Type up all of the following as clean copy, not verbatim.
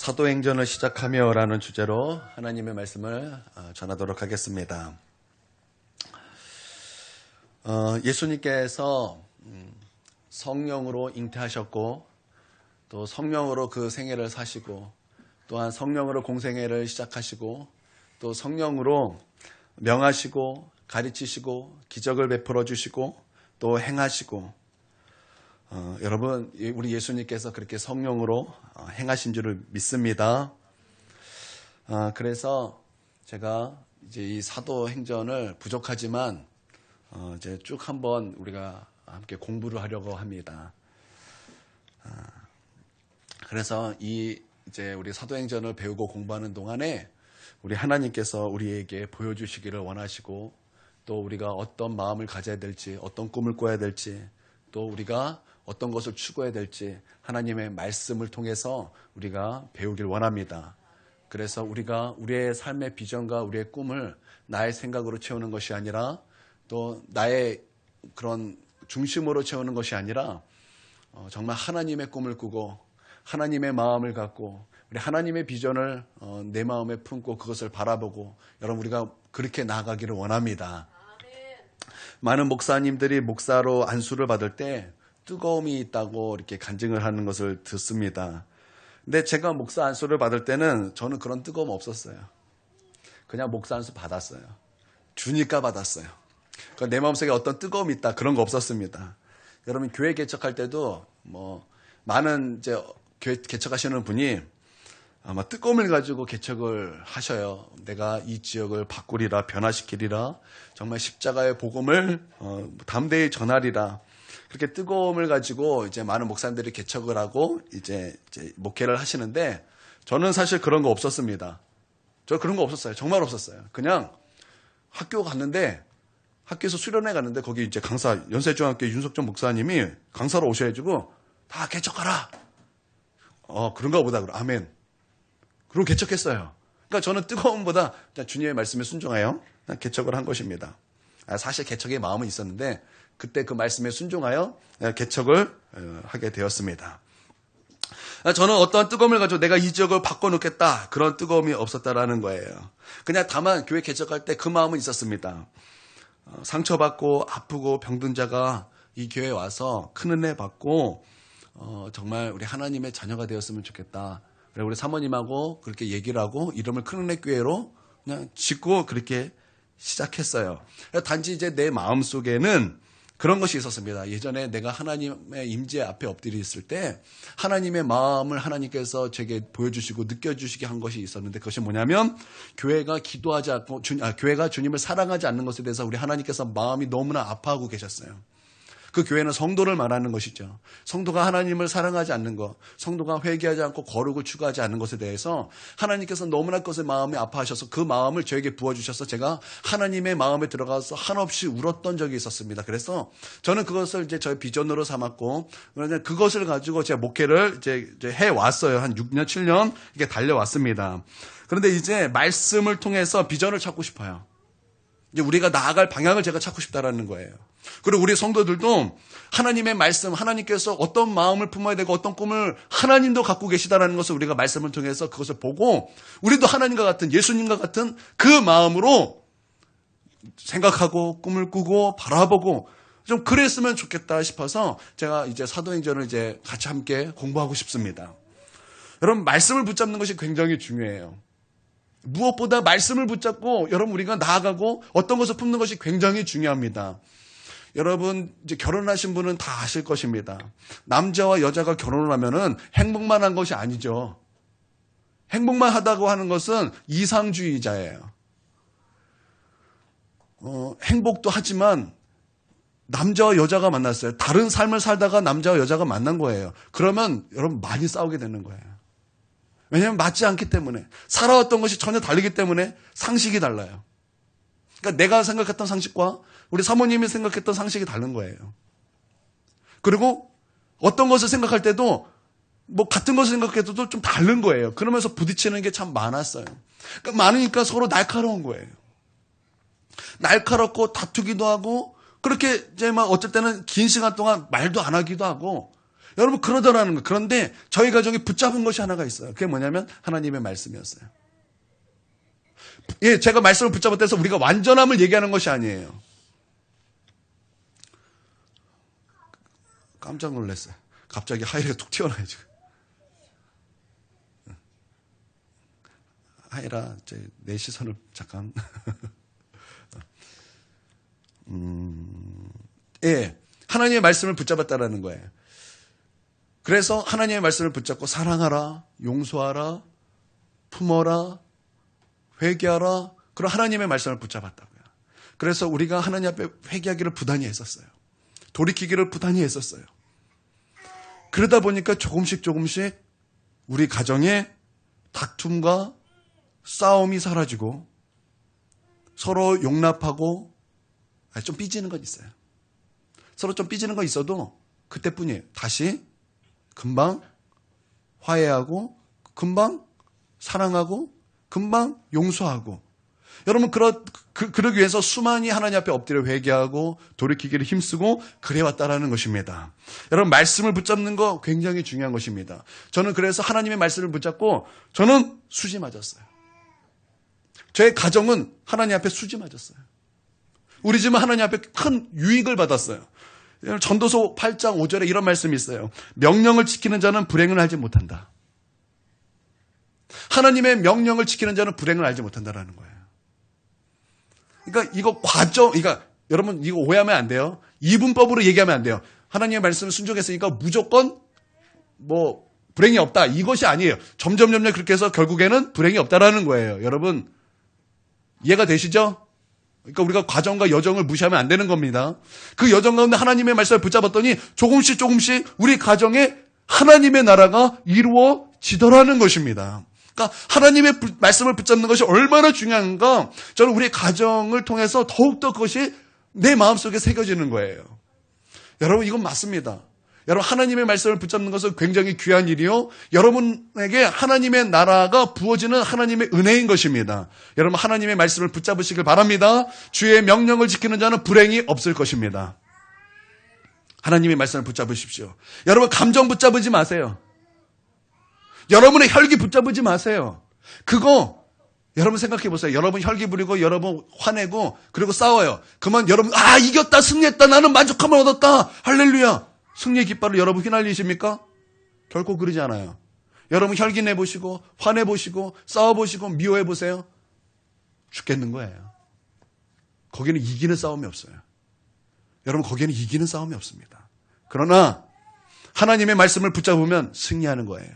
사도행전을 시작하며 라는 주제로 하나님의 말씀을 전하도록 하겠습니다. 예수님께서 성령으로 잉태하셨고 또 성령으로 그 생애를 사시고 또한 성령으로 공생애를 시작하시고 또 성령으로 명하시고 가르치시고 기적을 베풀어 주시고 또 행하시고 여러분, 우리 예수님께서 그렇게 성령으로 행하신 줄을 믿습니다. 그래서 제가 이제 이 사도행전을 부족하지만 이제 쭉 한번 우리가 함께 공부를 하려고 합니다. 그래서 이제 우리 사도행전을 배우고 공부하는 동안에 우리 하나님께서 우리에게 보여주시기를 원하시고 또 우리가 어떤 마음을 가져야 될지, 어떤 꿈을 꿔야 될지, 또 우리가 어떤 것을 추구해야 될지 하나님의 말씀을 통해서 우리가 배우길 원합니다. 그래서 우리가 우리의 삶의 비전과 우리의 꿈을 나의 생각으로 채우는 것이 아니라 또 나의 그런 중심으로 채우는 것이 아니라 정말 하나님의 꿈을 꾸고 하나님의 마음을 갖고 우리 하나님의 비전을 내 마음에 품고 그것을 바라보고 여러분 우리가 그렇게 나아가기를 원합니다. 많은 목사님들이 목사로 안수를 받을 때 뜨거움이 있다고 이렇게 간증을 하는 것을 듣습니다. 근데 제가 목사 안수를 받을 때는 저는 그런 뜨거움 없었어요. 그냥 목사 안수 받았어요. 주니까 받았어요. 그러니까 내 마음속에 어떤 뜨거움이 있다 그런 거 없었습니다. 여러분 교회 개척할 때도 많은 이제 교회 개척하시는 분이 아마 뜨거움을 가지고 개척을 하셔요. 내가 이 지역을 바꾸리라, 변화시키리라, 정말 십자가의 복음을 담대히 전하리라. 그렇게 뜨거움을 가지고 이제 많은 목사님들이 개척을 하고 이제 목회를 하시는데 저는 사실 그런 거 없었습니다. 저 그런 거 없었어요. 정말 없었어요. 그냥 학교 갔는데 학교에서 수련회 갔는데 거기 이제 강사 연세중학교 윤석정 목사님이 강사로 오셔가지고 다 개척하라. 그런가 보다. 아멘. 그리고 개척했어요. 그러니까 저는 뜨거움보다 주님의 말씀에 순종하여 개척을 한 것입니다. 사실 개척의 마음은 있었는데 그때 그 말씀에 순종하여 개척을 하게 되었습니다. 저는 어떠한 뜨거움을 가지고 내가 이 지역을 바꿔놓겠다 그런 뜨거움이 없었다라는 거예요. 그냥 다만 교회 개척할 때 그 마음은 있었습니다. 상처받고 아프고 병든 자가 이 교회에 와서 큰 은혜 받고 정말 우리 하나님의 자녀가 되었으면 좋겠다. 그래서 우리 사모님하고 그렇게 얘기를 하고 이름을 큰 은혜 교회로 그냥 짓고 그렇게 시작했어요. 단지 이제 내 마음속에는 그런 것이 있었습니다. 예전에 내가 하나님의 임재 앞에 엎드려 있을 때 하나님의 마음을 하나님께서 제게 보여주시고 느껴주시게 한 것이 있었는데 그것이 뭐냐면 교회가 기도하지 않고 교회가 주님을 사랑하지 않는 것에 대해서 우리 하나님께서 마음이 너무나 아파하고 계셨어요. 그 교회는 성도를 말하는 것이죠. 성도가 하나님을 사랑하지 않는 것, 성도가 회개하지 않고 거룩을 추구하지 않는 것에 대해서 하나님께서 너무나 그것에 마음이 아파하셔서 그 마음을 저에게 부어주셔서 제가 하나님의 마음에 들어가서 한없이 울었던 적이 있었습니다. 그래서 저는 그것을 이제 저의 비전으로 삼았고 그것을 가지고 제가 목회를 이제 해왔어요. 한 6년, 7년 이렇게 달려왔습니다. 그런데 이제 말씀을 통해서 비전을 찾고 싶어요. 이제 우리가 나아갈 방향을 제가 찾고 싶다라는 거예요. 그리고 우리 성도들도 하나님의 말씀, 하나님께서 어떤 마음을 품어야 되고 어떤 꿈을 하나님도 갖고 계시다라는 것을 우리가 말씀을 통해서 그것을 보고 우리도 하나님과 같은 예수님과 같은 그 마음으로 생각하고 꿈을 꾸고 바라보고 좀 그랬으면 좋겠다 싶어서 제가 이제 사도행전을 이제 같이 함께 공부하고 싶습니다. 여러분 말씀을 붙잡는 것이 굉장히 중요해요. 무엇보다 말씀을 붙잡고 여러분 우리가 나아가고 어떤 것을 품는 것이 굉장히 중요합니다. 여러분 이제 결혼하신 분은 다 아실 것입니다. 남자와 여자가 결혼을 하면은 행복만 한 것이 아니죠. 행복만 하다고 하는 것은 이상주의자예요. 행복도 하지만 남자와 여자가 만났어요. 다른 삶을 살다가 남자와 여자가 만난 거예요. 그러면 여러분 많이 싸우게 되는 거예요. 왜냐하면 맞지 않기 때문에 살아왔던 것이 전혀 다르기 때문에 상식이 달라요. 그러니까 내가 생각했던 상식과 우리 사모님이 생각했던 상식이 다른 거예요. 그리고 어떤 것을 생각할 때도 같은 것을 생각해도 좀 다른 거예요. 그러면서 부딪히는 게 참 많았어요. 그러니까 많으니까 서로 날카로운 거예요. 날카롭고 다투기도 하고 그렇게 이제 어쩔 때는 긴 시간 동안 말도 안 하기도 하고 여러분 그러더라는 거예요. 그런데 저희 가정이 붙잡은 것이 하나가 있어요. 그게 뭐냐면 하나님의 말씀이었어요. 예, 제가 말씀을 붙잡았다 해서 우리가 완전함을 얘기하는 것이 아니에요. 깜짝 놀랐어요. 갑자기 하이라가 툭 튀어나와요, 지금. 하이라, 내 시선을 잠깐. 예, 하나님의 말씀을 붙잡았다라는 거예요. 그래서 하나님의 말씀을 붙잡고 사랑하라, 용서하라, 품어라, 회개하라, 그런 하나님의 말씀을 붙잡았다고요. 그래서 우리가 하나님 앞에 회개하기를 부단히 했었어요. 돌이키기를 부단히 했었어요. 그러다 보니까 조금씩 우리 가정에 다툼과 싸움이 사라지고 서로 용납하고 좀 삐지는 건 있어요. 서로 좀 삐지는 건 있어도 그때뿐이에요. 다시 금방 화해하고 금방 사랑하고 금방 용서하고 여러분 그러기 위해서 수많이 하나님 앞에 엎드려 회개하고 돌이키기를 힘쓰고 그래왔다라는 것입니다. 여러분 말씀을 붙잡는 거 굉장히 중요한 것입니다. 저는 그래서 하나님의 말씀을 붙잡고 저는 수지 맞았어요. 저의 가정은 하나님 앞에 수지 맞았어요. 우리 집은 하나님 앞에 큰 유익을 받았어요. 전도서 8장 5절에 이런 말씀이 있어요. 명령을 지키는 자는 불행을 알지 못한다. 하나님의 명령을 지키는 자는 불행을 알지 못한다라는 거예요. 그러니까 이거 그러니까 여러분 이거 오해하면 안 돼요. 이분법으로 얘기하면 안 돼요. 하나님의 말씀을 순종했으니까 무조건 불행이 없다. 이것이 아니에요. 점점 그렇게 해서 결국에는 불행이 없다라는 거예요. 여러분 이해가 되시죠? 그러니까 우리가 과정과 여정을 무시하면 안 되는 겁니다. 그 여정 가운데 하나님의 말씀을 붙잡았더니 조금씩 우리 가정에 하나님의 나라가 이루어지더라는 것입니다. 그러니까 하나님의 말씀을 붙잡는 것이 얼마나 중요한가 저는 우리 가정을 통해서 더욱더 그것이 내 마음속에 새겨지는 거예요. 여러분 이건 맞습니다. 여러분 하나님의 말씀을 붙잡는 것은 굉장히 귀한 일이요. 여러분에게 하나님의 나라가 부어지는 하나님의 은혜인 것입니다. 여러분 하나님의 말씀을 붙잡으시길 바랍니다. 주의 명령을 지키는 자는 불행이 없을 것입니다. 하나님의 말씀을 붙잡으십시오. 여러분 감정 붙잡지 마세요. 여러분의 혈기 붙잡지 마세요. 그거 여러분 생각해 보세요. 여러분 혈기 부리고 여러분 화내고 그리고 싸워요. 그러면 여러분 이겼다 승리했다 나는 만족함을 얻었다 할렐루야. 승리의 깃발을 여러분 휘날리십니까? 결코 그러지 않아요. 여러분 혈기 내보시고 화내보시고 싸워보시고 미워해보세요. 죽겠는 거예요. 거기는 이기는 싸움이 없어요. 여러분 거기에는 이기는 싸움이 없습니다. 그러나 하나님의 말씀을 붙잡으면 승리하는 거예요.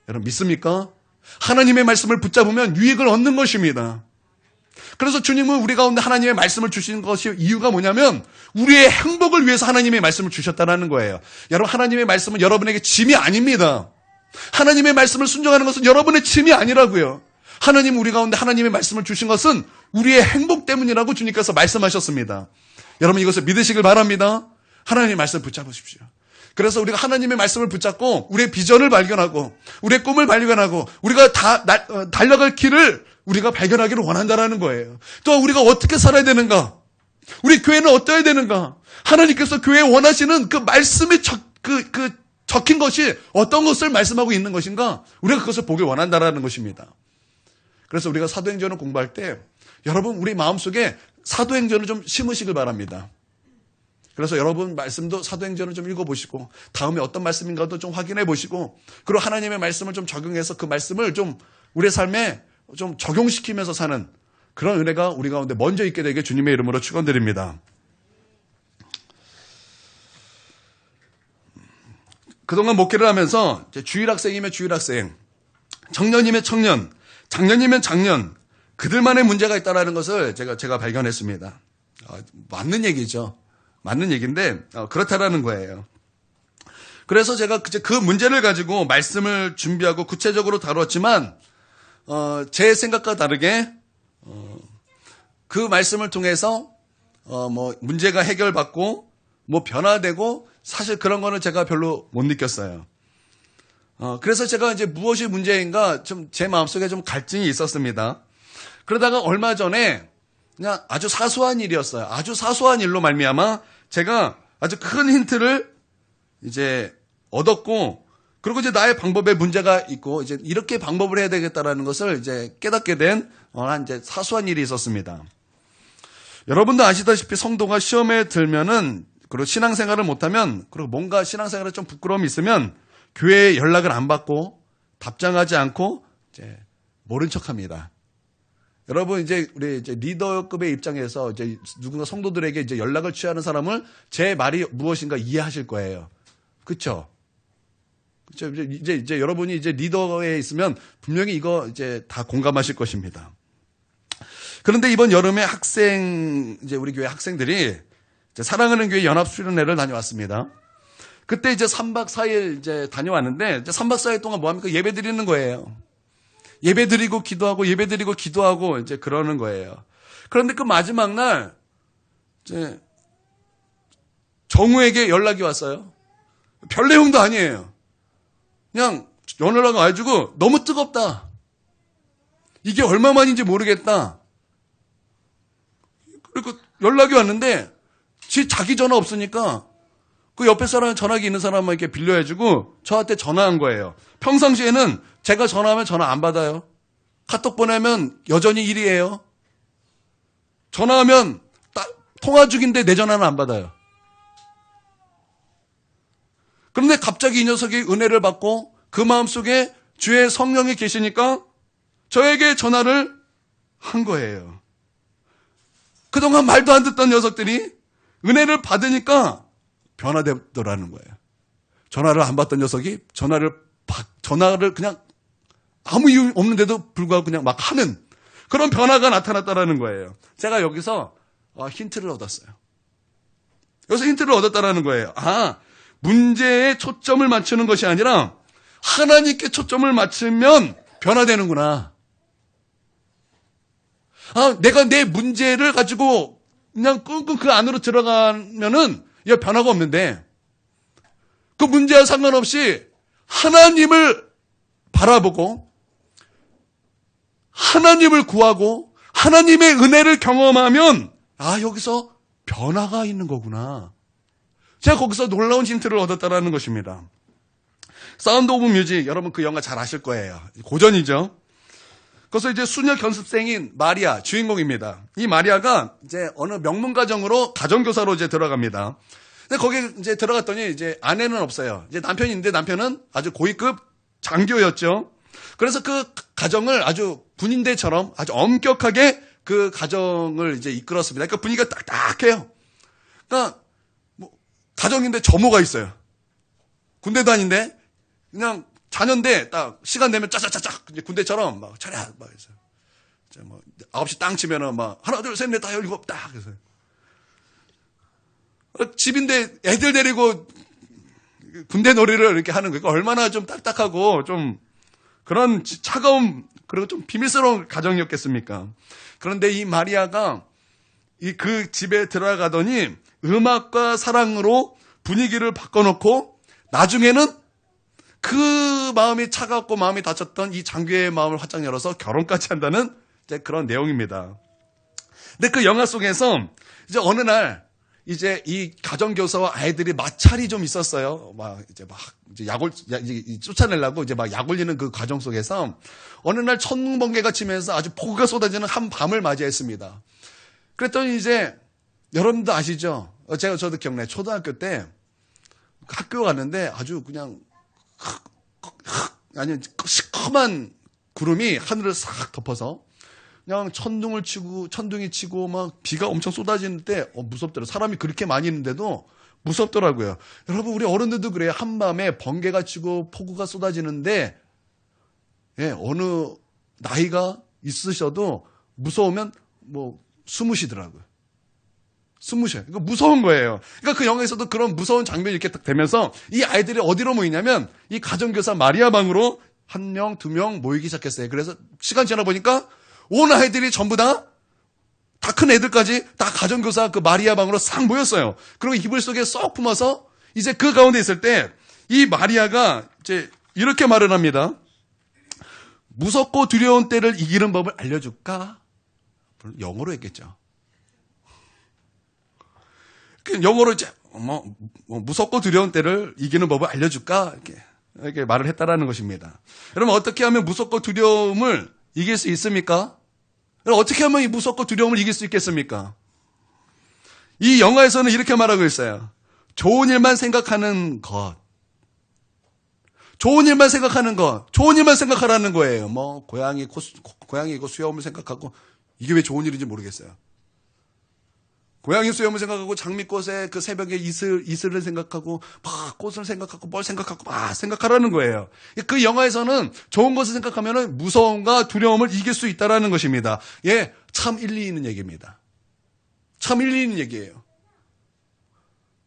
여러분 믿습니까? 하나님의 말씀을 붙잡으면 유익을 얻는 것입니다. 그래서 주님은 우리 가운데 하나님의 말씀을 주신 것이 이유가 뭐냐면 우리의 행복을 위해서 하나님의 말씀을 주셨다는 거예요. 여러분 하나님의 말씀은 여러분에게 짐이 아닙니다. 하나님의 말씀을 순종하는 것은 여러분의 짐이 아니라고요. 하나님 우리 가운데 하나님의 말씀을 주신 것은 우리의 행복 때문이라고 주님께서 말씀하셨습니다. 여러분 이것을 믿으시길 바랍니다. 하나님의 말씀을 붙잡으십시오. 그래서 우리가 하나님의 말씀을 붙잡고 우리의 비전을 발견하고 우리의 꿈을 발견하고 우리가 달려갈 길을 우리가 발견하기를 원한다라는 거예요. 또 우리가 어떻게 살아야 되는가? 우리 교회는 어떠해야 되는가? 하나님께서 교회에 원하시는 그 말씀이 적힌 것이 어떤 것을 말씀하고 있는 것인가? 우리가 그것을 보길 원한다라는 것입니다. 그래서 우리가 사도행전을 공부할 때 여러분 우리 마음속에 사도행전을 좀 심으시길 바랍니다. 그래서 여러분 말씀도 사도행전을 좀 읽어보시고 다음에 어떤 말씀인가도 좀 확인해 보시고 그리고 하나님의 말씀을 좀 적용해서 그 말씀을 좀 우리의 삶에 좀 적용시키면서 사는 그런 은혜가 우리 가운데 먼저 있게 되게 주님의 이름으로 축원드립니다. 그동안 목회를 하면서 주일학생이면 주일학생, 청년이면 청년, 장년이면 장년 그들만의 문제가 있다는 것을 제가 발견했습니다. 맞는 얘기죠. 맞는 얘기인데 그렇다라는 거예요. 그래서 제가 그 문제를 가지고 말씀을 준비하고 구체적으로 다뤘지만 제 생각과 다르게 그 말씀을 통해서 문제가 해결받고 변화되고 사실 그런 거는 제가 별로 못 느꼈어요. 그래서 제가 이제 무엇이 문제인가 좀 제 마음속에 좀 갈증이 있었습니다. 그러다가 얼마 전에 그냥 아주 사소한 일이었어요. 아주 사소한 일로 말미암아 제가 아주 큰 힌트를 이제 얻었고, 그리고 이제 나의 방법에 문제가 있고, 이제 이렇게 방법을 해야 되겠다라는 것을 이제 깨닫게 된, 한 이제 사소한 일이 있었습니다. 여러분도 아시다시피 성도가 시험에 들면은, 그리고 신앙생활을 못하면, 그리고 뭔가 신앙생활에 좀 부끄러움이 있으면, 교회에 연락을 안 받고, 답장하지 않고, 이제 모른 척 합니다. 여러분, 이제 우리 이제 리더급의 입장에서 이제 누군가 성도들에게 이제 연락을 취하는 사람을 제 말이 무엇인가 이해하실 거예요. 그쵸? 그쵸? 이제 여러분이 이제 리더에 있으면 분명히 이거 이제 다 공감하실 것입니다. 그런데 이번 여름에 이제 우리 교회 학생들이 이제 사랑하는 교회 연합수련회를 다녀왔습니다. 그때 이제 3박 4일 이제 다녀왔는데, 이제 3박 4일 동안 뭐 합니까? 예배 드리는 거예요. 예배 드리고 기도하고 예배 드리고 기도하고 이제 그러는 거예요. 그런데 그 마지막 날 이제 정우에게 연락이 왔어요. 별 내용도 아니에요. 그냥 연락이 와가지고 너무 뜨겁다. 이게 얼마만인지 모르겠다. 그리고 연락이 왔는데 자기 전화 없으니까 그 옆에 사람 전화기 있는 사람에게 빌려해주고 저한테 전화한 거예요. 평상시에는 제가 전화하면 전화 안 받아요. 카톡 보내면 여전히 1위예요. 전화하면 통화 중인데 내 전화는 안 받아요. 그런데 갑자기 이 녀석이 은혜를 받고 그 마음속에 주의 성령이 계시니까 저에게 전화를 한 거예요. 그동안 말도 안 듣던 녀석들이 은혜를 받으니까 변화되더라는 거예요. 전화를 안 받던 녀석이 전화를 그냥 아무 이유 없는데도 불구하고 그냥 막 하는 그런 변화가 나타났다라는 거예요. 제가 여기서 힌트를 얻었어요. 여기서 힌트를 얻었다라는 거예요. 문제에 초점을 맞추는 것이 아니라 하나님께 초점을 맞추면 변화되는구나. 내가 내 문제를 가지고 그냥 끙끙 그 안으로 들어가면은 변화가 없는데 그 문제와 상관없이 하나님을 바라보고 하나님을 구하고 하나님의 은혜를 경험하면 여기서 변화가 있는 거구나. 제가 거기서 놀라운 힌트를 얻었다라는 것입니다. 사운드 오브 뮤직, 여러분 그 영화 잘 아실 거예요. 고전이죠. 그래서 이제 수녀 견습생인 마리아 주인공입니다. 이 마리아가 이제 어느 명문 가정으로 가정교사로 이제 들어갑니다. 근데 거기 이제 들어갔더니 이제 아내는 없어요. 이제 남편인데 남편은 아주 고위급 장교였죠. 그래서 그 가정을 아주 군인대처럼 아주 엄격하게 그 가정을 이제 이끌었습니다. 그러니까 분위기가 딱딱해요. 그러니까 가정인데 점호가 있어요. 군대도 아닌데 그냥 자녀인데 딱 시간 되면 짜자짜짝 군대처럼 막 차례 막 해서 이제 뭐 9시 땅 치면은 막 하나 둘 셋 넷 다 열고 딱 해서 집인데 애들 데리고 군대 놀이를 이렇게 하는 거니까 얼마나 좀 딱딱하고 좀 그런 차가운 그리고 좀 비밀스러운 가정이었겠습니까? 그런데 이 마리아가 그 집에 들어가더니 음악과 사랑으로 분위기를 바꿔놓고 나중에는 그 마음이 차갑고 마음이 다쳤던 이 장교의 마음을 활짝 열어서 결혼까지 한다는 이제 그런 내용입니다. 근데 그 영화 속에서 이제 어느 날 이제 이 가정교사와 아이들이 마찰이 좀 있었어요. 이제 쫓아내려고 이제 막 약 올리는 그 과정 속에서 어느 날 천둥번개가 치면서 아주 폭우가 쏟아지는 한 밤을 맞이했습니다. 그랬더니 이제 여러분도 아시죠? 저도 기억나요. 초등학교 때 학교 갔는데 아주 그냥 시커먼 구름이 하늘을 싹 덮어서 그냥 천둥이 치고 막 비가 엄청 쏟아지는데 무섭더라고요. 사람이 그렇게 많이 있는데도 무섭더라고요. 여러분 우리 어른들도 그래요. 한밤에 번개가 치고 폭우가 쏟아지는데 어느 나이가 있으셔도 무서우면 숨으시더라고요. 숨으셔요. 그러니까 무서운 거예요. 그러니까 그 영화에서도 그런 무서운 장면이 이렇게 딱 되면서 이 아이들이 어디로 모이냐면 이 가정교사 마리아 방으로 1명, 2명 모이기 시작했어요. 그래서 시간 지나 보니까 온 아이들이 전부 다 큰 애들까지 다 가정교사 그 마리아 방으로 싹 모였어요. 그리고 이불 속에 쏙 품어서 이제 그 가운데 있을 때 이 마리아가 이제 이렇게 말을 합니다. 무섭고 두려운 때를 이기는 법을 알려줄까? 영어로 했겠죠. 영어로 이제 무섭고 두려운 때를 이기는 법을 알려줄까? 이렇게 말을 했다라는 것입니다. 여러분, 어떻게 하면 무섭고 두려움을 이길 수 있습니까? 여러분, 어떻게 하면 이 무섭고 두려움을 이길 수 있겠습니까? 이 영화에서는 이렇게 말하고 있어요. 좋은 일만 생각하는 것. 좋은 일만 생각하는 것. 좋은 일만 생각하라는 거예요. 고양이고 수염을 생각하고, 이게 왜 좋은 일인지 모르겠어요. 고양이 수염을 생각하고, 장미꽃에 그 새벽에 이슬을 생각하고, 막 꽃을 생각하고, 뭘 생각하고, 막 생각하라는 거예요. 그 영화에서는 좋은 것을 생각하면 무서움과 두려움을 이길 수 있다라는 것입니다. 예, 참 일리 있는 얘기입니다. 참 일리 있는 얘기예요.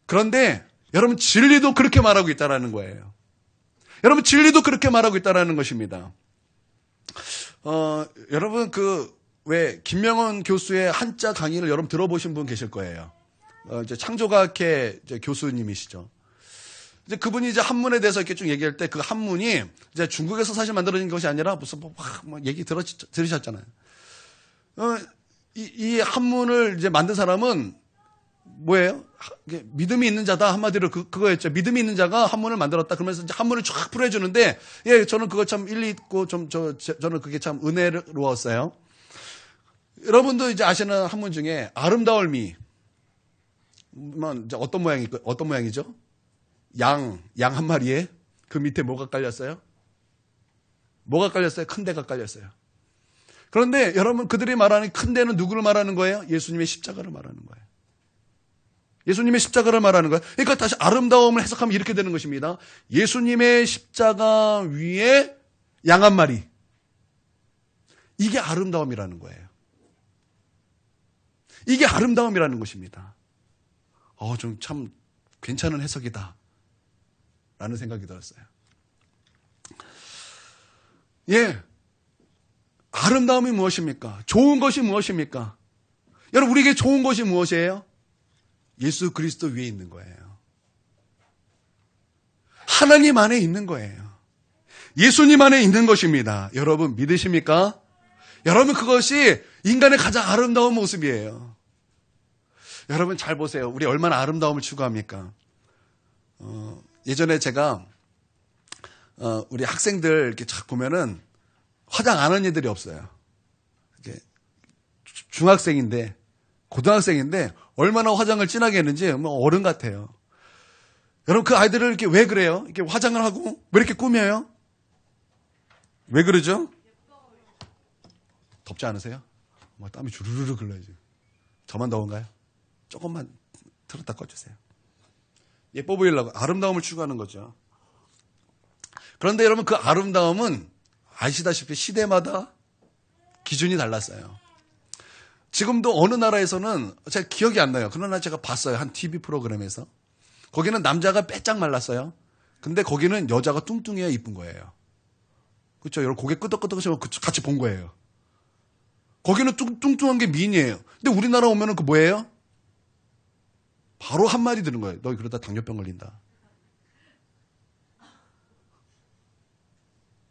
그런데 여러분, 진리도 그렇게 말하고 있다라는 거예요. 여러분, 진리도 그렇게 말하고 있다라는 것입니다. 여러분, 왜 김명원 교수의 한자 강의를 여러분 들어보신 분 계실 거예요. 이제 창조과학회 교수님이시죠. 이제 그분이 이제 한문에 대해서 이렇게 쭉 얘기할 때 그 한문이 이제 중국에서 사실 만들어진 것이 아니라 무슨 얘기 들으셨잖아요. 이 한문을 이제 만든 사람은 뭐예요? 믿음이 있는 자다. 한마디로 그거였죠. 믿음이 있는 자가 한문을 만들었다. 그러면서 이제 한문을 쫙 풀어주는데, 예, 저는 그거 참 일리 있고 저는 그게 참 은혜로웠어요. 여러분도 이제 아시는 한문 중에 아름다울 미. 이제 어떤 모양이죠? 양 한 마리에 그 밑에 뭐가 깔렸어요? 뭐가 깔렸어요? 큰 데가 깔렸어요. 그런데 여러분, 그들이 말하는 큰 데는 누구를 말하는 거예요? 예수님의 십자가를 말하는 거예요. 예수님의 십자가를 말하는 거예요. 그러니까 다시 아름다움을 해석하면 이렇게 되는 것입니다. 예수님의 십자가 위에 양 한 마리. 이게 아름다움이라는 거예요. 이게 아름다움이라는 것입니다. 좀 참 괜찮은 해석이다. 라는 생각이 들었어요. 예. 아름다움이 무엇입니까? 좋은 것이 무엇입니까? 여러분, 우리에게 좋은 것이 무엇이에요? 예수 그리스도 위에 있는 거예요. 하나님 안에 있는 거예요. 예수님 안에 있는 것입니다. 여러분, 믿으십니까? 여러분, 그것이 인간의 가장 아름다운 모습이에요. 여러분, 잘 보세요. 우리 얼마나 아름다움을 추구합니까? 예전에 제가 우리 학생들 이렇게 쫙 보면은 화장 안 하는 애들이 없어요. 이제 중학생인데, 고등학생인데 얼마나 화장을 진하게 했는지 어른 같아요. 여러분, 그 아이들을 이렇게 왜 그래요? 이렇게 화장을 하고 왜 이렇게 꾸며요? 왜 그러죠? 덥지 않으세요? 땀이 주르르르 흘러요. 저만 더운가요? 조금만 틀었다 꺼주세요. 예뻐 보이려고 아름다움을 추구하는 거죠. 그런데 여러분, 그 아름다움은 아시다시피 시대마다 기준이 달랐어요. 지금도 어느 나라에서는 제가 기억이 안 나요. 그러나 제가 봤어요. 한 TV 프로그램에서. 거기는 남자가 빼짝 말랐어요. 근데 거기는 여자가 뚱뚱해야 이쁜 거예요. 그렇죠? 여러분, 고개 끄덕끄덕하시면 같이 본 거예요. 거기는 뚱뚱한 게 미인이에요. 근데 우리나라 오면은 그 뭐예요? 바로 한마디 드는 거예요. 너 그러다 당뇨병 걸린다.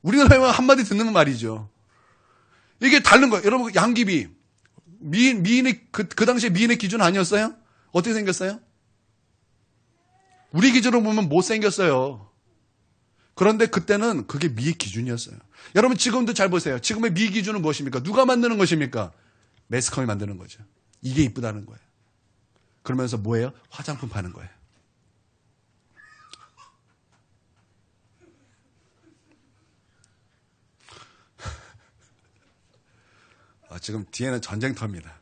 우리나라에 한마디 듣는 말이죠. 이게 다른 거예요. 여러분, 양귀비. 미인의, 그 당시에 미인의 기준 아니었어요? 어떻게 생겼어요? 우리 기준으로 보면 못생겼어요. 그런데 그때는 그게 미의 기준이었어요. 여러분, 지금도 잘 보세요. 지금의 미 기준은 무엇입니까? 누가 만드는 것입니까? 매스컴이 만드는 거죠. 이게 이쁘다는 거예요. 그러면서 뭐예요? 화장품 파는 거예요. 지금 뒤에는 전쟁터입니다.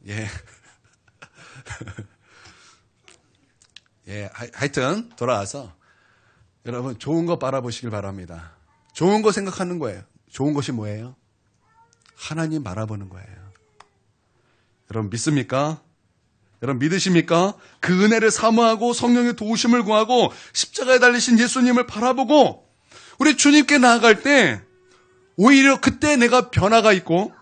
예. 예, 하여튼 돌아와서 여러분, 좋은 거 바라보시길 바랍니다. 좋은 거 생각하는 거예요. 좋은 것이 뭐예요? 하나님 바라보는 거예요. 여러분, 믿습니까? 여러분, 믿으십니까? 그 은혜를 사모하고 성령의 도우심을 구하고 십자가에 달리신 예수님을 바라보고 우리 주님께 나아갈 때 오히려 그때 내가 변화가 있고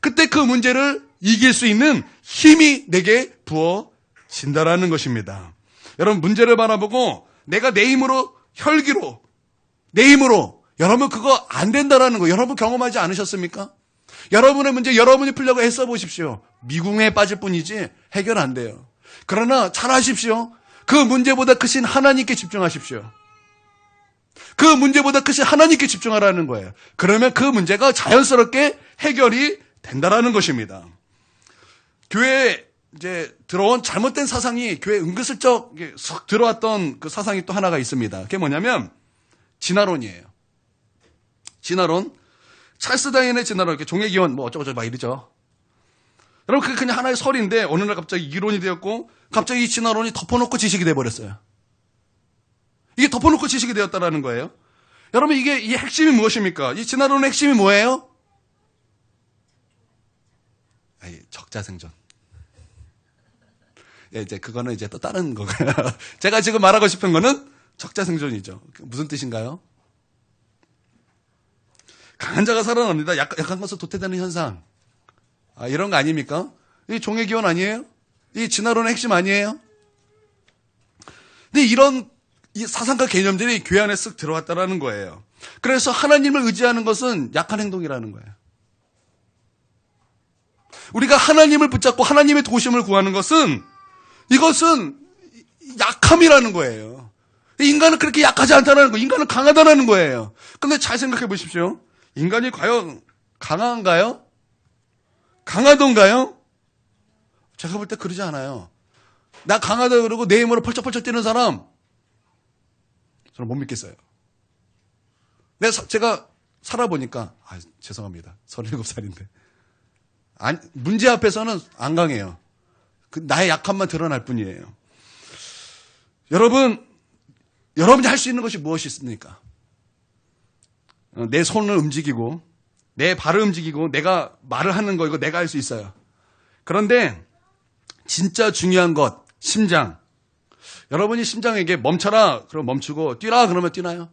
그때 그 문제를 이길 수 있는 힘이 내게 부어진다라는 것입니다. 여러분, 문제를 바라보고 내가 내 힘으로, 혈기로, 내 힘으로, 여러분, 그거 안 된다라는 거 여러분 경험하지 않으셨습니까? 여러분의 문제 여러분이 풀려고 애써 보십시오. 미궁에 빠질 뿐이지 해결 안 돼요. 그러나 잘 아십시오. 그 문제보다 크신 하나님께 집중하십시오. 그 문제보다 크신 하나님께 집중하라는 거예요. 그러면 그 문제가 자연스럽게 해결이 된다라는 것입니다. 교회에 이제 들어온 잘못된 사상이 교회에 은근슬쩍 쏙 들어왔던 그 사상이 또 하나가 있습니다. 그게 뭐냐면 진화론이에요. 진화론. 찰스 다윈의 진화론, 이렇게 종의 기원 뭐 어쩌고저쩌고 막 이러죠. 여러분 그게 그냥 하나의 설인데 어느 날 갑자기 이론이 되었고 갑자기 이 진화론이 덮어놓고 지식이 돼버렸어요. 이게 덮어놓고 지식이 되었다라는 거예요. 여러분 이게 이 핵심이 무엇입니까? 이 진화론의 핵심이 뭐예요? 적자생존. 예, 이제 그거는 이제 또 다른 거고요. 제가 지금 말하고 싶은 거는 적자생존이죠. 무슨 뜻인가요? 강한 자가 살아납니다. 약한 것은 도태되는 현상. 이런 거 아닙니까? 이 종의 기원 아니에요? 이 진화론의 핵심 아니에요? 근데 이런 이 사상과 개념들이 교회 안에 쓱 들어왔다라는 거예요. 그래서 하나님을 의지하는 것은 약한 행동이라는 거예요. 우리가 하나님을 붙잡고 하나님의 도우심을 구하는 것은 이것은 약함이라는 거예요. 인간은 그렇게 약하지 않다는 거, 인간은 강하다는 거예요. 근데 잘 생각해 보십시오. 인간이 과연 강한가요? 강하던가요? 제가 볼 때 그러지 않아요. 나 강하다 그러고 내 힘으로 펄쩍펄쩍 뛰는 사람 저는 못 믿겠어요. 제가 살아보니까 죄송합니다. 37살인데 문제 앞에서는 안 강해요. 나의 약함만 드러날 뿐이에요. 여러분이 할 수 있는 것이 무엇이 있습니까? 내 손을 움직이고 내 발을 움직이고 내가 말을 하는 거 이거 내가 할 수 있어요. 그런데 진짜 중요한 것 심장. 여러분이 심장에게 멈춰라 그럼 멈추고 뛰라 그러면 뛰나요?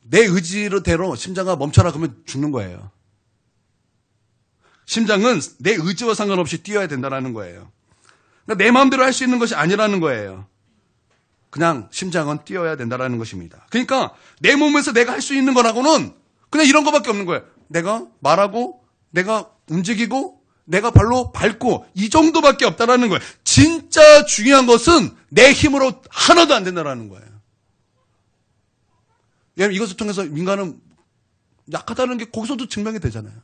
내 의지대로 심장아 멈춰라 그러면 죽는 거예요. 심장은 내 의지와 상관없이 뛰어야 된다는 거예요. 그러니까 내 마음대로 할 수 있는 것이 아니라는 거예요. 그냥 심장은 뛰어야 된다는 것입니다. 그러니까 내 몸에서 내가 할 수 있는 거라고는 그냥 이런 거밖에 없는 거예요. 내가 말하고 내가 움직이고 내가 발로 밟고 이 정도밖에 없다는 거예요. 진짜 중요한 것은 내 힘으로 하나도 안 된다는 거예요. 왜냐하면 이것을 통해서 인간은 약하다는 게 거기서도 증명이 되잖아요.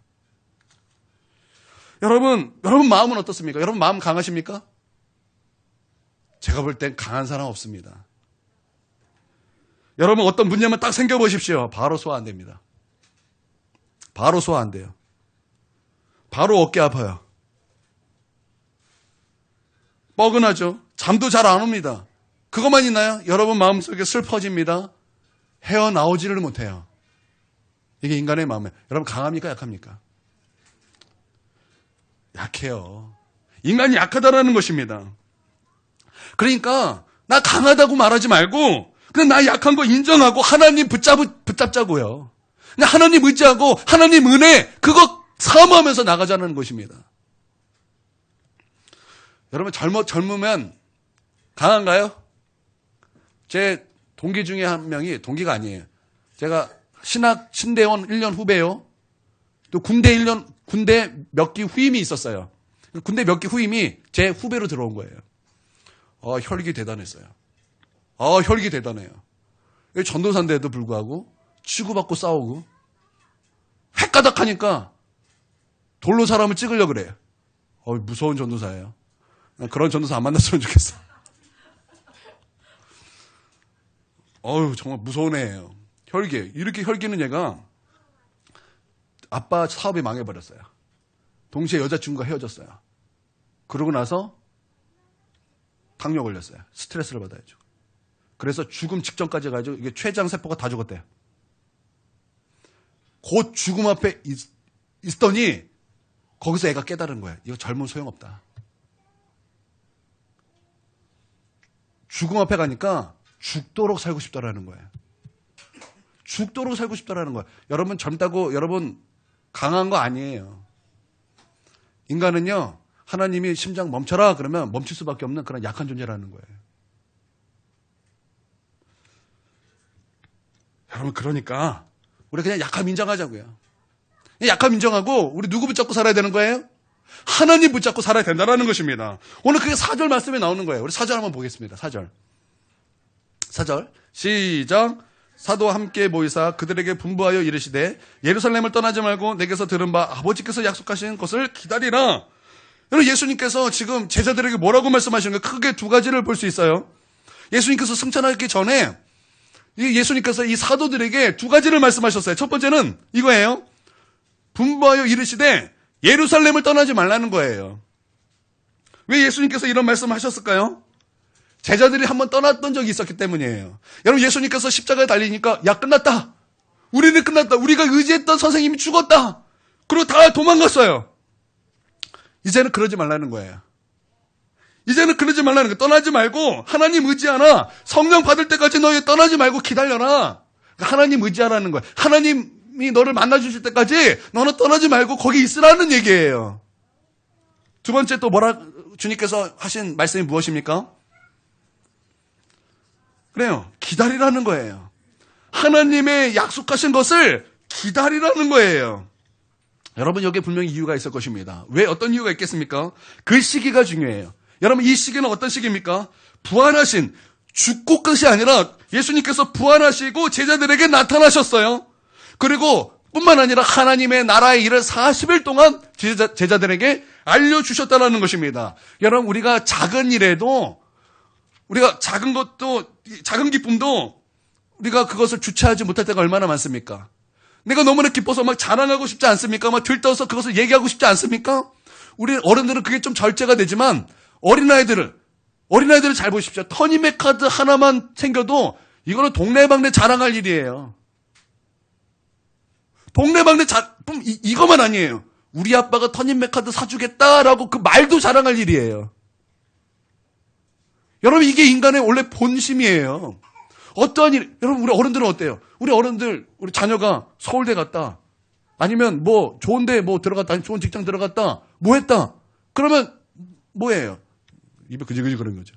여러분 마음은 어떻습니까? 여러분 마음 강하십니까? 제가 볼 땐 강한 사람 없습니다. 여러분 어떤 문제만 딱 생겨보십시오. 바로 소화 안 됩니다. 바로 소화 안 돼요. 바로 어깨 아파요. 뻐근하죠. 잠도 잘 안 옵니다. 그것만 있나요? 여러분 마음속에 슬퍼집니다. 헤어나오지를 못해요. 이게 인간의 마음이에요. 여러분 강합니까? 약합니까? 약해요. 인간이 약하다라는 것입니다. 그러니까 나 강하다고 말하지 말고 그냥 나 약한 거 인정하고 하나님 붙잡자고요. 그냥 하나님 의지하고 하나님 은혜 그거 사모하면서 나가자는 것입니다. 여러분 젊으면 강한가요? 제 동기 중에 한 명이 동기가 아니에요. 제가 신대원 1년 후배요. 또 군대 몇 기 후임이 있었어요. 군대 몇 기 후임이 제 후배로 들어온 거예요. 혈기 대단했어요. 혈기 대단해요. 전도사인데도 불구하고 치고받고 싸우고 헷가닥하니까 돌로 사람을 찍으려고 그래요. 무서운 전도사예요. 그런 전도사 안 만났으면 좋겠어. 정말 무서운 애예요. 혈기. 이렇게 혈기는 얘가 아빠 사업이 망해버렸어요. 동시에 여자친구가 헤어졌어요. 그러고 나서 당뇨 걸렸어요. 스트레스를 받아야죠. 그래서 죽음 직전까지 가지고 이게 췌장세포가 다 죽었대요. 곧 죽음 앞에 있더니 거기서 애가 깨달은 거예요. 이거 젊으면 소용없다. 죽음 앞에 가니까 죽도록 살고 싶다라는 거예요. 죽도록 살고 싶다라는 거예요. 여러분 젊다고 여러분 강한 거 아니에요. 인간은요. 하나님이 심장 멈춰라 그러면 멈출 수밖에 없는 그런 약한 존재라는 거예요. 여러분 그러니까 우리 그냥 약함 인정하자고요. 약함 인정하고 우리 누구 붙잡고 살아야 되는 거예요? 하나님 붙잡고 살아야 된다는 것입니다. 오늘 그게 4절 말씀에 나오는 거예요. 우리 4절 한번 보겠습니다. 4절 시작. 사도와 함께 모이사 그들에게 분부하여 이르시되 예루살렘을 떠나지 말고 내게서 들은 바 아버지께서 약속하신 것을 기다리라. 여러분, 예수님께서 지금 제자들에게 뭐라고 말씀하시는 거예요? 크게 두 가지를 볼 수 있어요. 예수님께서 승천하기 전에 예수님께서 이 사도들에게 두 가지를 말씀하셨어요. 첫 번째는 이거예요. 분부하여 이르시되 예루살렘을 떠나지 말라는 거예요. 왜 예수님께서 이런 말씀을 하셨을까요? 제자들이 한번 떠났던 적이 있었기 때문이에요. 여러분, 예수님께서 십자가에 달리니까 야, 끝났다. 우리는 끝났다. 우리가 의지했던 선생님이 죽었다. 그리고 다 도망갔어요. 이제는 그러지 말라는 거예요. 이제는 그러지 말라는 거예요. 떠나지 말고 하나님 의지하라. 성령 받을 때까지 너희 떠나지 말고 기다려라. 하나님 의지하라는 거예요. 하나님이 너를 만나주실 때까지 너는 떠나지 말고 거기 있으라는 얘기예요. 두 번째 또 주님께서 하신 말씀이 무엇입니까? 그래요. 기다리라는 거예요. 하나님의 약속하신 것을 기다리라는 거예요. 여러분, 여기에 분명히 이유가 있을 것입니다. 왜, 어떤 이유가 있겠습니까? 그 시기가 중요해요. 여러분, 이 시기는 어떤 시기입니까? 부활하신, 죽고 끝이 아니라 예수님께서 부활하시고 제자들에게 나타나셨어요. 그리고 뿐만 아니라 하나님의 나라의 일을 40일 동안 제자들에게 알려주셨다는 것입니다. 여러분, 우리가 작은 일에도 우리가 작은 기쁨도 우리가 그것을 주체하지 못할 때가 얼마나 많습니까? 내가 너무나 기뻐서 막 자랑하고 싶지 않습니까? 막 들떠서 그것을 얘기하고 싶지 않습니까? 우리 어른들은 그게 좀 절제가 되지만 어린아이들을 잘 보십시오. 터니맥 카드 하나만 생겨도 이거는 동네방네 자랑할 일이에요. 동네방네 이거만 아니에요. 우리 아빠가 터니맥 카드 사주겠다라고 그 말도 자랑할 일이에요. 여러분, 이게 인간의 원래 본심이에요. 어떠한 일, 여러분, 우리 어른들은 어때요? 우리 자녀가 서울대 갔다. 아니면 좋은데 들어갔다. 좋은 직장 들어갔다. 했다. 그러면 뭐예요? 입에 그지그지 그런 거죠.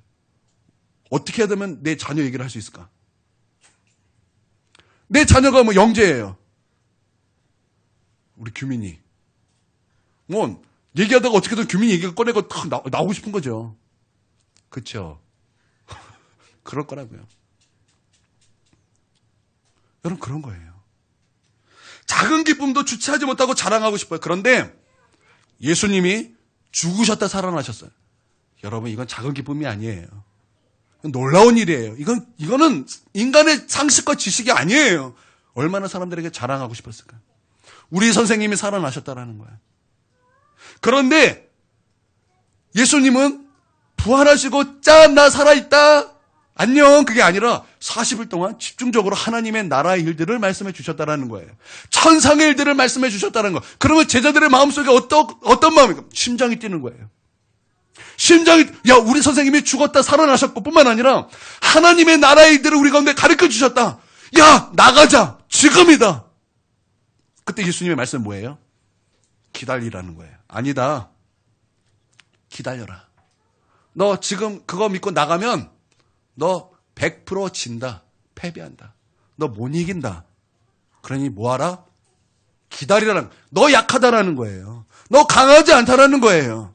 어떻게 해야 되면 내 자녀 얘기를 할 수 있을까? 내 자녀가 영재예요. 우리 규민이. 얘기하다가 어떻게든 규민 얘기가 꺼내고 탁 나오고 싶은 거죠. 그렇죠? 그럴 거라고요. 여러분, 그런 거예요. 작은 기쁨도 주체하지 못하고 자랑하고 싶어요. 그런데 예수님이 죽으셨다 살아나셨어요. 여러분, 이건 작은 기쁨이 아니에요. 놀라운 일이에요. 이거는 인간의 상식과 지식이 아니에요. 얼마나 사람들에게 자랑하고 싶었을까요? 우리 선생님이 살아나셨다라는 거예요. 그런데 예수님은 부활하시고 짠, 나 살아있다. 안녕. 그게 아니라 40일 동안 집중적으로 하나님의 나라의 일들을 말씀해 주셨다는 거예요. 천상의 일들을 말씀해 주셨다는 거. 그러면 제자들의 마음속에 어떤 마음입니까? 심장이 뛰는 거예요. 우리 선생님이 죽었다 살아나셨고 뿐만 아니라 하나님의 나라의 일들을 우리 가운데 가르쳐 주셨다. 야, 나가자. 지금이다. 그때 예수님의 말씀은 뭐예요? 기다리라는 거예요. 아니다. 기다려라. 너 지금 그거 믿고 나가면 너 100% 진다. 패배한다. 너 못 이긴다. 그러니 뭐하라? 기다리라는, 너 약하다라는 거예요. 너 강하지 않다라는 거예요.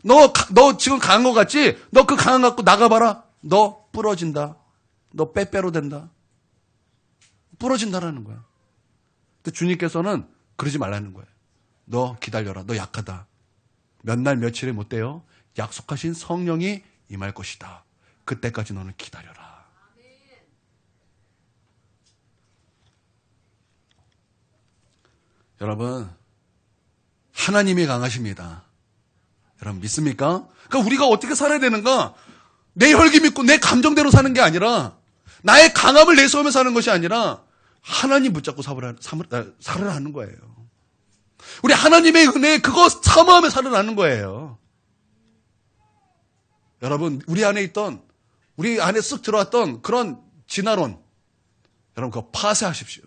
너 지금 강한 거 같지? 너 그 강한 거 갖고 나가봐라. 너 부러진다. 너 빼빼로 된다. 부러진다라는 거야. 근데 주님께서는 그러지 말라는 거예요. 너 기다려라. 너 약하다. 몇 날 며칠에 못 돼요. 약속하신 성령이 임할 것이다. 그때까지 너는 기다려라. 여러분, 하나님이 강하십니다. 여러분, 믿습니까? 그러니까 우리가 어떻게 살아야 되는가? 내 혈기 믿고 내 감정대로 사는 게 아니라, 나의 강함을 내세우며 사는 것이 아니라 하나님 붙잡고 살으라는 거예요. 우리 하나님의 은혜, 그거 사모하며 살으라는 거예요. 여러분, 우리 안에 쓱 들어왔던 그런 진화론, 여러분, 그거 파쇄하십시오.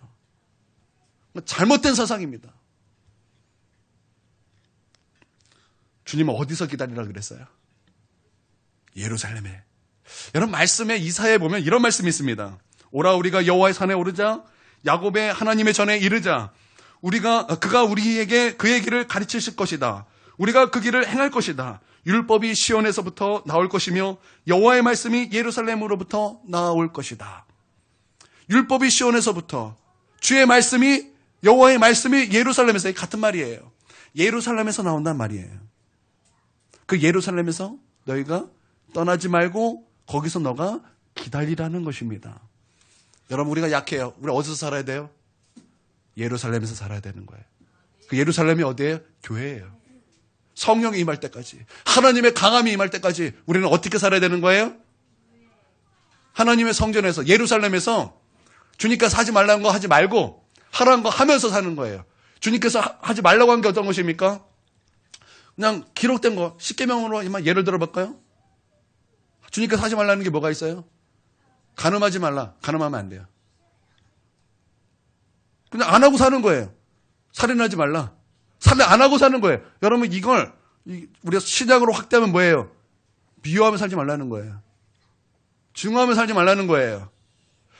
잘못된 사상입니다. 주님은 어디서 기다리라 그랬어요? 예루살렘에. 여러분, 말씀에 이사야에 보면 이런 말씀이 있습니다. 오라, 우리가 여호와의 산에 오르자. 야곱의 하나님의 전에 이르자 그가 우리에게 그의 길을 가르치실 것이다. 우리가 그 길을 행할 것이다. 율법이 시온에서부터 나올 것이며 여호와의 말씀이 예루살렘으로부터 나올 것이다. 율법이 시온에서부터, 주의 말씀이, 여호와의 말씀이 예루살렘에서, 같은 말이에요. 예루살렘에서 나온단 말이에요. 그 예루살렘에서 너희가 떠나지 말고 거기서 너가 기다리라는 것입니다. 여러분, 우리가 약해요. 우리 어디서 살아야 돼요? 예루살렘에서 살아야 되는 거예요. 그 예루살렘이 어디예요? 교회예요. 성령이 임할 때까지, 하나님의 강함이 임할 때까지 우리는 어떻게 살아야 되는 거예요? 하나님의 성전에서, 예루살렘에서 주님께서 하지 말라는 거 하지 말고 하라는 거 하면서 사는 거예요. 주님께서 하지 말라고 한 게 어떤 것입니까? 그냥 기록된 거, 십계명으로 예를 들어볼까요? 주님께서 하지 말라는 게 뭐가 있어요? 간음하지 말라. 간음하면 안 돼요. 그냥 안 하고 사는 거예요. 살인하지 말라. 살인 안 하고 사는 거예요. 여러분, 이걸 우리가 신약으로 확대하면 뭐예요? 비유하며 살지 말라는 거예요. 증오하며 살지 말라는 거예요.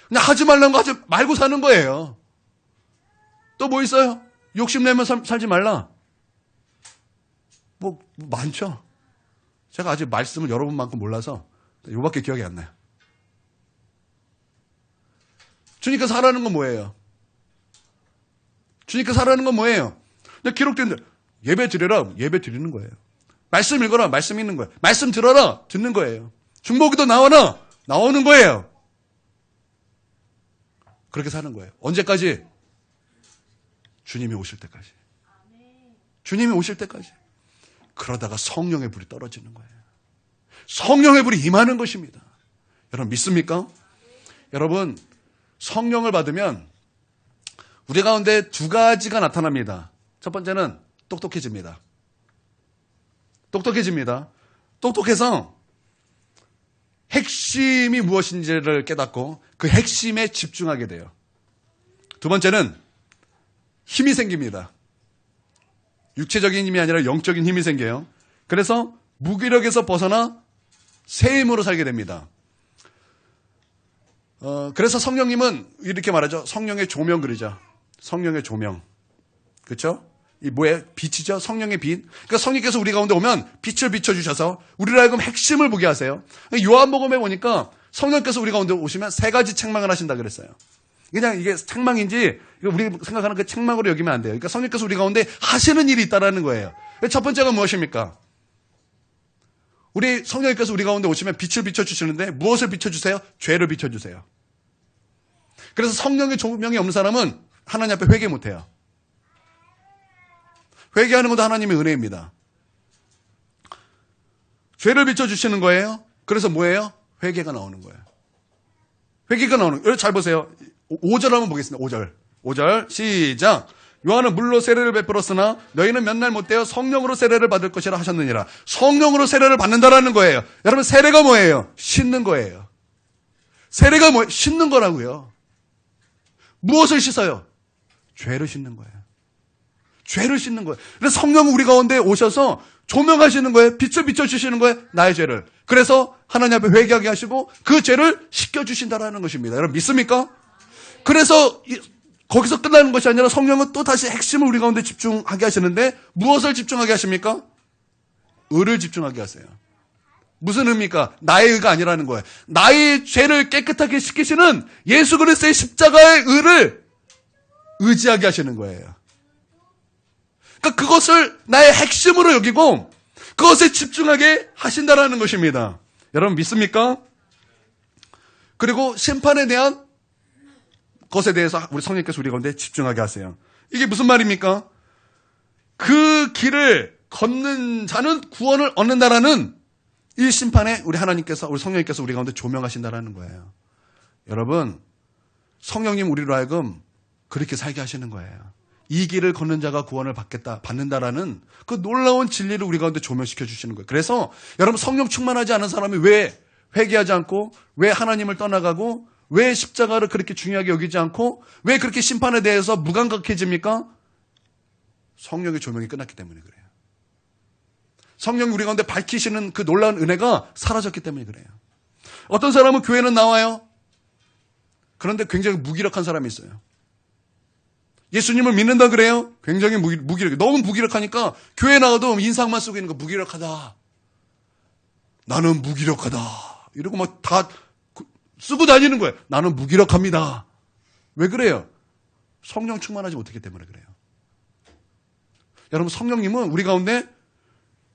그냥 하지 말라는 거 하지 말고 사는 거예요. 또 뭐 있어요? 욕심내면 살지 말라. 뭐 많죠. 제가 아직 말씀을 여러분만큼 몰라서 요밖에 기억이 안 나요. 주님께서 하라는 건 뭐예요? 주님께서 하라는 건 뭐예요? 기록된 대로 예배 드려라, 예배 드리는 거예요. 말씀 읽어라, 말씀 읽는 거예요. 말씀 들어라, 듣는 거예요. 중보기도 나와라, 나오는 거예요. 그렇게 사는 거예요. 언제까지? 주님이 오실 때까지. 주님이 오실 때까지. 그러다가 성령의 불이 떨어지는 거예요. 성령의 불이 임하는 것입니다. 여러분 믿습니까? 여러분, 성령을 받으면 우리 가운데 두 가지가 나타납니다. 첫 번째는 똑똑해집니다. 똑똑해집니다. 똑똑해서 핵심이 무엇인지를 깨닫고 그 핵심에 집중하게 돼요. 두 번째는 힘이 생깁니다. 육체적인 힘이 아니라 영적인 힘이 생겨요. 그래서 무기력에서 벗어나 새 힘으로 살게 됩니다. 그래서 성령님은 이렇게 말하죠. 성령의 조명 그러죠. 성령의 조명. 그렇죠? 이 뭐예요? 빛이죠? 성령의 빛. 그러니까 성령께서 우리 가운데 오면 빛을 비춰주셔서 우리를 하여금 핵심을 보게 하세요. 요한복음에 보니까 성령께서 우리 가운데 오시면 세 가지 책망을 하신다 그랬어요. 그냥 이게 책망인지 우리 생각하는 그 책망으로 여기면 안 돼요. 그러니까 성령께서 우리 가운데 하시는 일이 있다라는 거예요. 첫 번째가 무엇입니까? 우리 성령께서 우리 가운데 오시면 빛을 비춰주시는데 무엇을 비춰주세요? 죄를 비춰주세요. 그래서 성령의 조명이 없는 사람은 하나님 앞에 회개 못해요. 회개하는 것도 하나님의 은혜입니다. 죄를 비춰주시는 거예요. 그래서 뭐예요? 회개가 나오는 거예요. 회개가 나오는 거예요. 잘 보세요. 5절 한번 보겠습니다. 5절 시작. 요한은 물로 세례를 베풀었으나 너희는 몇 날 못되어 성령으로 세례를 받을 것이라 하셨느니라. 성령으로 세례를 받는다라는 거예요. 여러분, 세례가 뭐예요? 씻는 거예요. 세례가 뭐예요? 씻는 거라고요. 무엇을 씻어요? 죄를 씻는 거예요. 죄를 씻는 거예요. 그래서 성령은 우리 가운데 오셔서 조명하시는 거예요. 빛을 비춰주시는 거예요. 나의 죄를. 그래서 하나님 앞에 회개하게 하시고 그 죄를 씻겨주신다라는 것입니다. 여러분 믿습니까? 그래서 거기서 끝나는 것이 아니라 성령은 또 다시 핵심을 우리 가운데 집중하게 하시는데 무엇을 집중하게 하십니까? 의를 집중하게 하세요. 무슨 의입니까? 나의 의가 아니라는 거예요. 나의 죄를 깨끗하게 씻기시는 예수 그리스도의 십자가의 의를 의지하게 하시는 거예요. 그러니까 그것을 나의 핵심으로 여기고 그것에 집중하게 하신다라는 것입니다. 여러분 믿습니까? 그리고 심판에 대한 것에 대해서 우리 성령께서 우리 가운데 집중하게 하세요. 이게 무슨 말입니까? 그 길을 걷는 자는 구원을 얻는다라는 이 심판에 우리 하나님께서, 우리 성령님께서 우리 가운데 조명하신다라는 거예요. 여러분, 성령님 우리로 하여금 그렇게 살게 하시는 거예요. 이 길을 걷는 자가 구원을 받는다라는 그 놀라운 진리를 우리 가운데 조명시켜 주시는 거예요. 그래서 여러분, 성령 충만하지 않은 사람이 왜 회개하지 않고, 왜 하나님을 떠나가고, 왜 십자가를 그렇게 중요하게 여기지 않고, 왜 그렇게 심판에 대해서 무감각해집니까? 성령의 조명이 끝났기 때문에 그래요. 성령이 우리 가운데 밝히시는 그 놀라운 은혜가 사라졌기 때문에 그래요. 어떤 사람은 교회는 나와요. 그런데 굉장히 무기력한 사람이 있어요. 예수님을 믿는다 그래요? 굉장히 무기력. 너무 무기력하니까 교회 나가도 인상만 쓰고 있는 거 무기력하다. 나는 무기력하다. 이러고 막 다 쓰고 다니는 거예요. 나는 무기력합니다. 왜 그래요? 성령 충만하지 못했기 때문에 그래요. 여러분, 성령님은 우리 가운데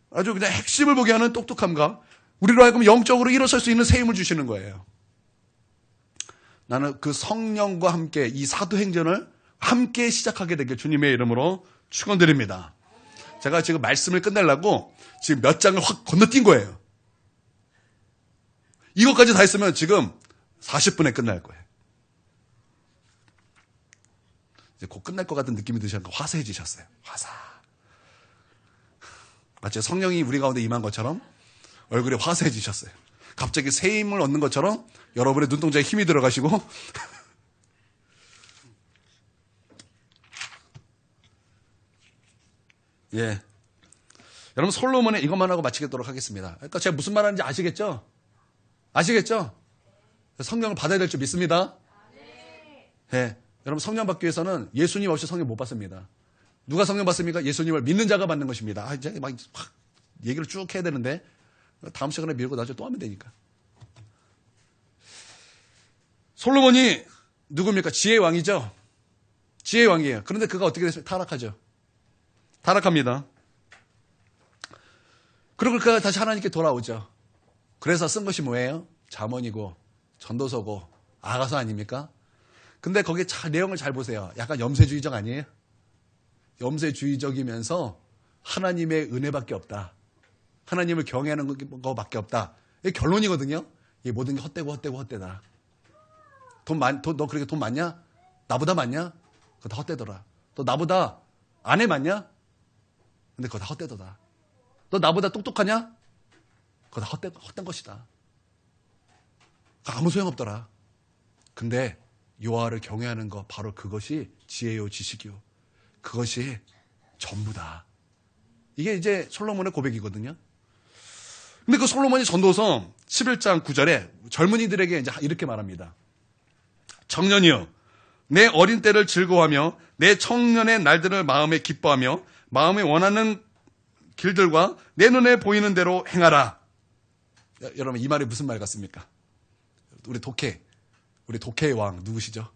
아주 그냥 핵심을 보게 하는 똑똑함과 우리로 하여금 영적으로 일어설 수 있는 세임을 주시는 거예요. 나는 그 성령과 함께 이 사도행전을 함께 시작하게 되길 주님의 이름으로 축원드립니다. 제가 지금 말씀을 끝내려고 지금 몇 장을 확 건너뛴 거예요. 이것까지 다 했으면 지금 40분에 끝날 거예요. 이제 곧 끝날 것 같은 느낌이 드시니까 화사해지셨어요. 화사. 마치 성령이 우리 가운데 임한 것처럼 얼굴이 화사해지셨어요. 갑자기 새 힘을 얻는 것처럼 여러분의 눈동자에 힘이 들어가시고 예. 여러분, 솔로몬의 이것만 하고 마치도록 하겠습니다. 그러니까 제가 무슨 말 하는지 아시겠죠? 아시겠죠? 성령을 받아야 될 줄 믿습니다. 예. 여러분, 성령 받기 위해서는 예수님 없이 성령 못 받습니다. 누가 성령 받습니까? 예수님을 믿는 자가 받는 것입니다. 이제 막 확 얘기를 쭉 해야 되는데 다음 시간에 미루고 나중에 또 하면 되니까. 솔로몬이 누굽니까? 지혜의 왕이죠? 지혜의 왕이에요. 그런데 그가 어떻게 됐습니까? 타락하죠. 타락합니다. 그리고 그가 다시 하나님께 돌아오죠. 그래서 쓴 것이 뭐예요? 잠언이고 전도서고 아가서 아닙니까? 근데 거기에 내용을 잘 보세요. 약간 염세주의적 아니에요? 염세주의적이면서 하나님의 은혜밖에 없다. 하나님을 경외하는 것밖에 없다. 이게 결론이거든요. 이게 모든 게 헛되다. 너 그렇게 돈 많냐? 나보다 많냐? 그거 다 헛되더라. 너 나보다 아내 많냐? 근데 그거 다 헛되더라. 너 나보다 똑똑하냐? 그거 다 헛된 것이다. 아무 소용없더라. 근데 여호와를 경외하는 것, 바로 그것이 지혜요 지식이요. 그것이 전부다. 이게 이제 솔로몬의 고백이거든요. 근데 그 솔로몬이 전도서 11장 9절에 젊은이들에게 이제 이렇게 말합니다. 청년이여, 내 어린 때를 즐거워하며 내 청년의 날들을 마음에 기뻐하며 마음에 원하는 길들과 내 눈에 보이는 대로 행하라. 여러분, 이 말이 무슨 말 같습니까? 우리 독해의 왕 누구시죠?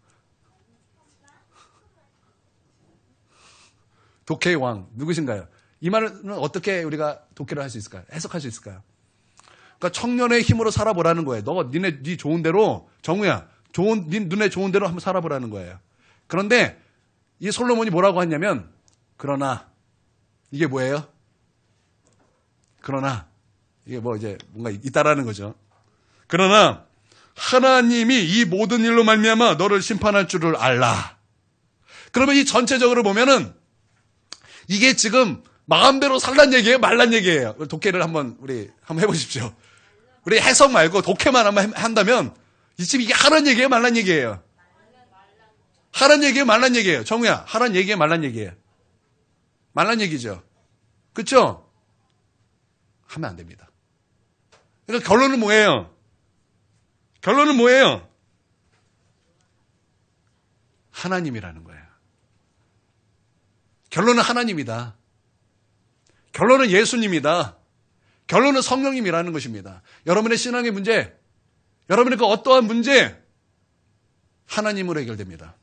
독해의 왕 누구신가요? 이 말은 어떻게 우리가 독해를 할 수 있을까요? 해석할 수 있을까요? 그러니까 청년의 힘으로 살아보라는 거예요. 너가 네 좋은 대로, 정우야, 네 눈에 좋은 대로 한번 살아보라는 거예요. 그런데 이 솔로몬이 뭐라고 했냐면, 그러나 이게 뭐예요? 그러나 이게 뭐 이제 뭔가 있다라는 거죠. 그러나 하나님이 이 모든 일로 말미암아 너를 심판할 줄을 알라. 그러면 이 전체적으로 보면은 이게 지금 마음대로 살란 얘기예요, 말란 얘기예요. 독해를 우리 한번 해보십시오. 우리 해석 말고 독해만 한번 한다면 지금 이게 하란 얘기예요, 말란 얘기예요. 하란 얘기예요, 말란 얘기예요. 정우야, 하란 얘기예요, 말란 얘기예요. 말란 얘기죠. 그렇죠? 하면 안 됩니다. 그러니까 결론은 뭐예요? 하나님이라는 거예요. 결론은 하나님이다. 결론은 예수님이다. 결론은 성령님이라는 것입니다. 여러분의 신앙의 문제, 여러분의 그 어떠한 문제, 하나님으로 해결됩니다.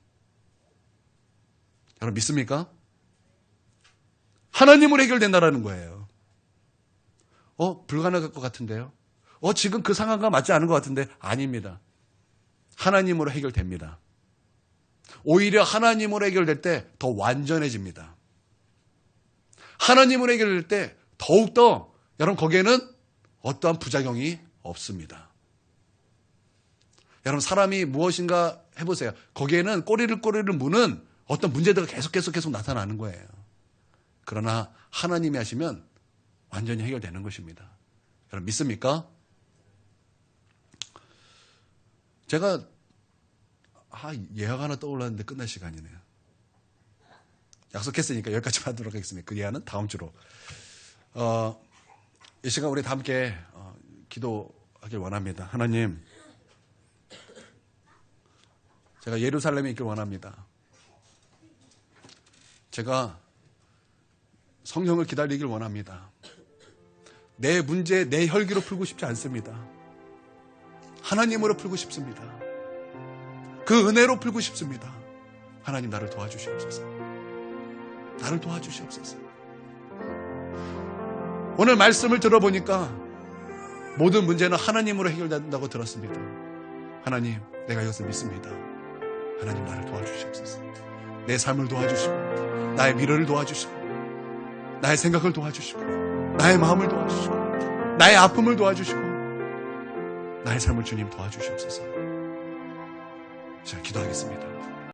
여러분 믿습니까? 하나님으로 해결된다라는 거예요. 불가능할 것 같은데요? 지금 그 상황과 맞지 않은 것 같은데? 아닙니다. 하나님으로 해결됩니다. 오히려 하나님으로 해결될 때 더 완전해집니다. 하나님으로 해결될 때 더욱더 여러분 거기에는 어떠한 부작용이 없습니다. 여러분 사람이 무엇인가 해보세요. 거기에는 꼬리를 무는 어떤 문제들이 계속 나타나는 거예요. 그러나 하나님이 하시면 완전히 해결되는 것입니다. 여러분 믿습니까? 제가 예화가 하나 떠올랐는데 끝날 시간이네요. 약속했으니까 여기까지만 하도록 하겠습니다. 그 예화는 다음 주로. 이 시간 우리 다 함께 기도하길 원합니다. 하나님, 제가 예루살렘에 있길 원합니다. 제가 성령을 기다리길 원합니다. 내 문제, 내 혈기로 풀고 싶지 않습니다. 하나님으로 풀고 싶습니다. 그 은혜로 풀고 싶습니다. 하나님 나를 도와주시옵소서. 나를 도와주시옵소서. 오늘 말씀을 들어보니까 모든 문제는 하나님으로 해결된다고 들었습니다. 하나님, 내가 이것을 믿습니다. 하나님 나를 도와주시옵소서. 내 삶을 도와주시고, 나의 미래를 도와주시고, 나의 생각을 도와주시고, 나의 마음을 도와주시고, 나의 아픔을 도와주시고, 나의 삶을 주님 도와주시옵소서. 자, 기도하겠습니다.